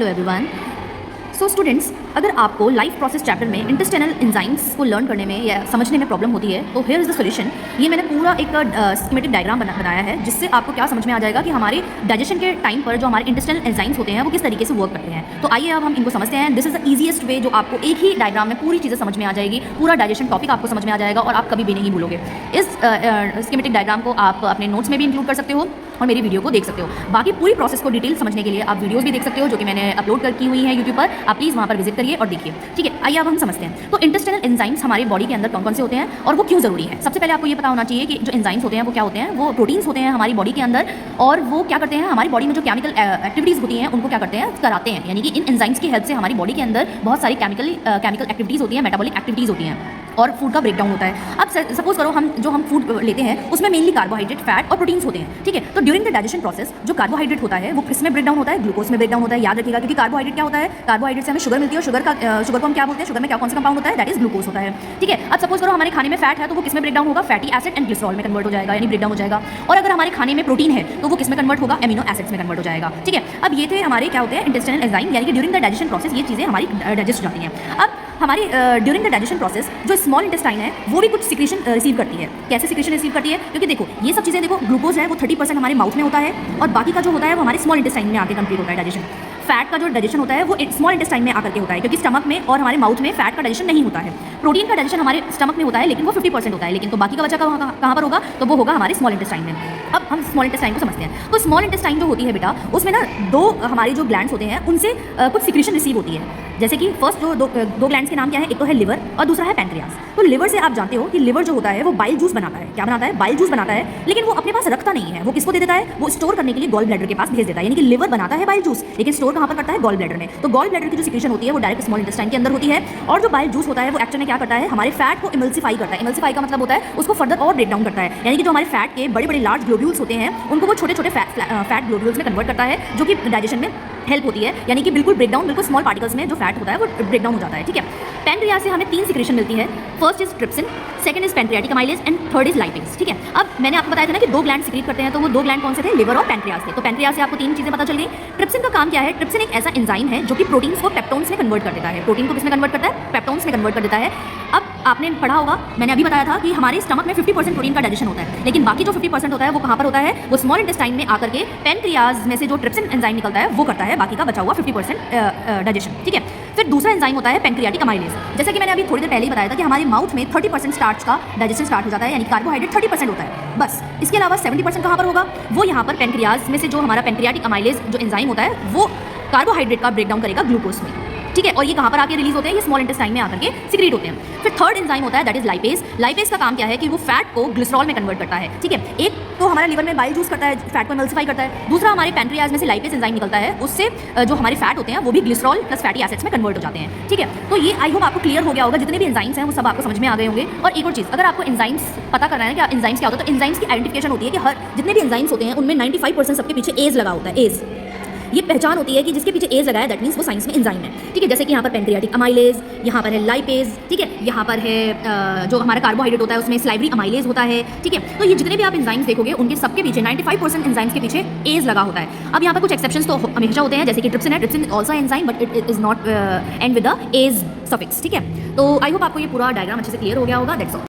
Everyone. So students, अगर आपको life process chapter में इंटेस्टाइनल एंजाइम्स को लर्न करने में या समझने में प्रॉब्लम होती है तो हियर इज़ द सॉल्यूशन। ये मैंने पूरा एक स्कीमेटिक डायग्राम बनाया है जिससे आपको क्या समझ में आ जाएगा कि हमारे डाइजेशन के टाइम पर जो हमारे इंटेस्टाइनल एंजाइम्स होते हैं वो किस तरीके से वर्क करते हैं। तो आइए अब हम इनको समझते हैं। दिस इज द ईजीएस्ट वे, जो आपको एक ही डायग्राम में पूरी चीज़ें समझ में आ जाएगी, पूरा डाइजेशन टॉपिक आपको समझ में आ जाएगा और आप कभी भी नहीं भूलोगे। इस स्कीमेटिक डायग्राम को आप अपने नोट्स में भी इंक्लूड कर सकते हो और मेरी वीडियो को देख सकते हो। बाकी पूरी प्रोसेस को डिटेल समझने के लिए आप वीडियोस भी देख सकते हो जो कि मैंने अपलोड की हुई है यूट्यूब पर। आप प्लीज़ वहाँ पर विजिट करिए और देखिए। ठीक है, आइए अब हम समझते हैं। तो इंटेस्टाइनल एंजाइम्स हमारे बॉडी के अंदर कौन कौन से होते हैं और वो क्यों ज़रूरी है। सबसे पहले आपको ये पता होना चाहिए कि जो एंजाइम्स होते हैं वो क्या होते हैं। वो प्रोटीन्स होते हैं हमारी बॉडी के अंदर और वो क्या करते हैं, हमारी बॉडी में जो केमिकल एक्टिविटीज़ होती हैं उनको क्या करते हैं, कराते हैं। यानी कि इन एंजाइम्स की हेल्प से हमारी बॉडी के अंदर बहुत सारी केमिकल एक्टिविटीज़ होती हैं, मेटाबॉलिक एक्टिविटीज़ होती हैं और फूड का ब्रेकडाउन होता है। अब सपोज करो हम फूड लेते हैं उसमें मेनली कार्बोहाइड्रेट, फैट और प्रोटीन्स होते हैं। ठीक है, तो ड्यूरिंग द डाइजेशन प्रोसेस जो कार्बोहाइड्रेट होता है वो किसमें ब्रेकडाउन होता है, ग्लूकोज में ब्रेकडाउन होता है। याद रखिएगा, क्योंकि कार्बोहाइड्रेट क्या होता है, कार्बोहाइड्रेट से हमें शुगर मिलती है और शुगर को हम क्या बोलते हैं, शुगर में क्या कौन सा कंपाउंड होता है, दैट इज ग्लूकोज होता है। ठीक है, अब सपोज करो हमारे खाने में फैट है तो वो किसमें ब्रेकडाउन होगा, फैटी एसिड एंड ग्लिसरॉल में कन्वर्ट हो जाएगा, यानी ब्रेकडाउन हो जाएगा। और अगर हमारे खाने में प्रोटीन है तो वो किसमें कन्वर्ट होगा, एमिनो एसिड्स में कन्वर्ट हो जाएगा। ठीक है, अब ये थे हमारे क्या होते हैं, इंटेस्टाइनल एंजाइम, यानी कि ड्यूरिंग द डाइजेशन प्रोसेस ये चीज़ें हमारी डाइजेस्ट हो जाती हैं। अब हमारी ड्यूरिंग द डाइजेशन प्रोसेस जो स्मॉल इंटेस्टाइन है वो भी कुछ सिक्रेशन रिसीव करती है। कैसे सिक्रेशन रिसीव करती है, क्योंकि देखो ये सब चीज़ें, देखो ग्लूकोज है वो 30% हमारे माउथ में होता है और बाकी का जो होता है वो हमारे स्मॉल इंटेस्टाइन में आके कंप्लीट होता है डाइजेशन। फैट का जो डाइजेशन होता है वो स्मॉल इंटेस्टाइन में आकर के होता है, क्योंकि स्टमक में और हमारे माउथ में फैट का डाइजेशन नहीं होता है। प्रोटीन का डाइजेशन हमारे स्टमक में होता है लेकिन वो 50% होता है, लेकिन तो बाकी का बचा कहाँ पर होगा, तो वो होगा हमारे स्मॉल इंटेस्टाइन में। अब हम स्मॉल इंटेस्टाइन को समझते हैं। तो स्मॉल इंटेस्टाइन जो होती है बेटा, उसमें ना दो हमारी जो ग्लैंड्स होते हैं उनसे कुछ सिक्रेशन रिसीव होती है। जैसे कि फर्स्ट जो दो ग्लैंड्स के नाम क्या है, एक तो है लिवर और दूसरा है पैंक्रियास। तो लिवर से आप जानते हो कि लिवर जो होता है वो बाइल जूस बनाता है। क्या बनाता है, बाइल जूस बनाता है, लेकिन वो अपने पास रखता नहीं है। वो किसको दे देता है, वो स्टोर करने के लिए गॉल ब्लैडर के पास भेज देता है। यानी कि लिवर बनाता है बाइल जूस लेकिन स्टोर कहाँ पर करता है, गॉल ब्लैडर में। तो गॉल ब्लैडर की जो सिक्रेशन होती है वो डायरेक्ट स्मॉल इंटेस्टाइन के अंदर होती है। और जो बाइल जूस होता है वो एक्चुअली क्या करता है, हमारे फैट को इमल्सिफाई करता है। इमल्सिफाई का मतलब होता है उसको फर्दर और ब्रेक डाउन करता है। यानी कि जो हमारे फैट के बड़े बड़े लार्ज ग्लोब्यूल्स होते हैं उनको वो छोटे छोटे फैट ग्लोब्यूल्स में कन्वर्ट करता है, जो कि डाइजेशन में हेल्प होती है। यानी कि बिल्कुल ब्रेकडाउन, बिल्कुल स्मॉल पार्टिकल्स में जो फैट होता है वो ब्रेकडाउन हो जाता है। ठीक है, पैनक्रियाज से हमें 3 सिक्रेशन मिलती है। First is trypsin, second is pancreatic amylase and third is lipase. ठीक है, अब मैंने आपको बताया था ना कि 2 ग्लैंड सिक्रेट करते हैं, तो वो 2 ग्लैंड कौन से थे, लिवर और पैनक्रियाज थे। तो पैनक्रियाज से आपको 3 चीज़ें पता चल गई। ट्रिप्सिन का काम क्या है, ट्रिप्सिन एक ऐसा एंजाइम है जो कि प्रोटीन्स को पेप्टोन्स में कन्वर्ट कर देता है। प्रोटीन को किसमें कन्वर्ट करता है, पेप्टोन्स में कन्वर्ट कर देता है। अब आपने पढ़ा होगा, मैंने अभी बताया था कि हमारे स्टमक में 50% प्रोटीन का डाइजेशन होता है, लेकिन बाकी जो 50% होता है वो कहाँ पर होता है, वो स्मॉल इंटेस्टाइन में आकर के पैनक्रियाज में से जो ट्रिप्सिन एंजाइम निकलता है वो करता है बाकी का बचा हुआ 50% डाइजेशन। ठीक है, फिर दूसरा एंजाइम होता है पैनक्रियाटिक अमाइलेज। जैसे कि मैंने अभी थोड़ी देर पहले ही बताया था कि हमारे माउथ में 30% स्टार्च का डाइजेशन स्टार्ट हो जाता है, यानी कार्बोहाइड्रेट 30% होता है बस। इसके अलावा 70% कहाँ पर होगा, वो यहाँ पर पैनक्रियाज में से जो हमारा पैनक्रियाटिक अमाइलेज जो एंजाइम होता है वो कार्बोहाइड्रेट का ब्रेकडाउन करेगा ग्लूकोज में। ठीक है, और ये कहाँ पर आके रिलीज होते हैं, ये स्मॉल इंटेस्टाइन में आकर के सिक्रेट होते हैं। फिर थर्ड एंजाइम होता है दैट इज लाइपेज। लाइपेज का काम क्या है कि वो फैट को ग्लिसरॉल में कन्वर्ट करता है। ठीक है, एक तो हमारा लिवर में बाइल जूस करता है, फैट को एमल्सिफाई करता है। दूसरा हमारे पैनक्रियाज में से लाइपेज एंजाइम निकलता है, उससे जो हमारे फैट होते हैं वो भी ग्लिसरॉल प्लस फैटी एसिड्स में कन्वर्ट हो जाते हैं। ठीक है, तो ये आई होप आपको क्लियर हो गया होगा। जितने भी एंजाइम्स हैं वो सब आपको समझ में आ गए होंगे। और एक और चीज़, अगर आपको एंजाइम्स पता करना है कि एंजाइम्स क्या होता है, तो एंजाइम्स की आइडेंटिफिकेशन होती है कि हर जितने भी एंजाइम्स होते हैं उनमें 95% सबके पीछे एज लगा होता है। एज ये पहचान होती है कि जिसके पीछे एज लगा है दैट मीन्स वो साइंस में एंजाइम है। ठीक है, जैसे कि यहाँ पर पैनक्रियाटिक अमाइलेज, यहाँ पर है लाइपेज। ठीक है, यहाँ पर है जो हमारा कार्बोहाइड्रेट होता है उसमें स्लाइवरी अमाइलेज होता है। ठीक है, तो ये जितने भी आप एंजाइम्स देखोगे उनके सबके पीछे 95% एंजाइम्स के पीछे एज लगा होता है। अब यहाँ पर कुछ एक्सेप्शंस तो हमेशा होते हैं, जैसे कि ट्रिप्सिन है, trypsin also enzyme but it is not end with the ase suffix. ठीक है, तो आई होप आपको ये पूरा डायग्राम अच्छे से क्लियर हो गया होगा। That's all.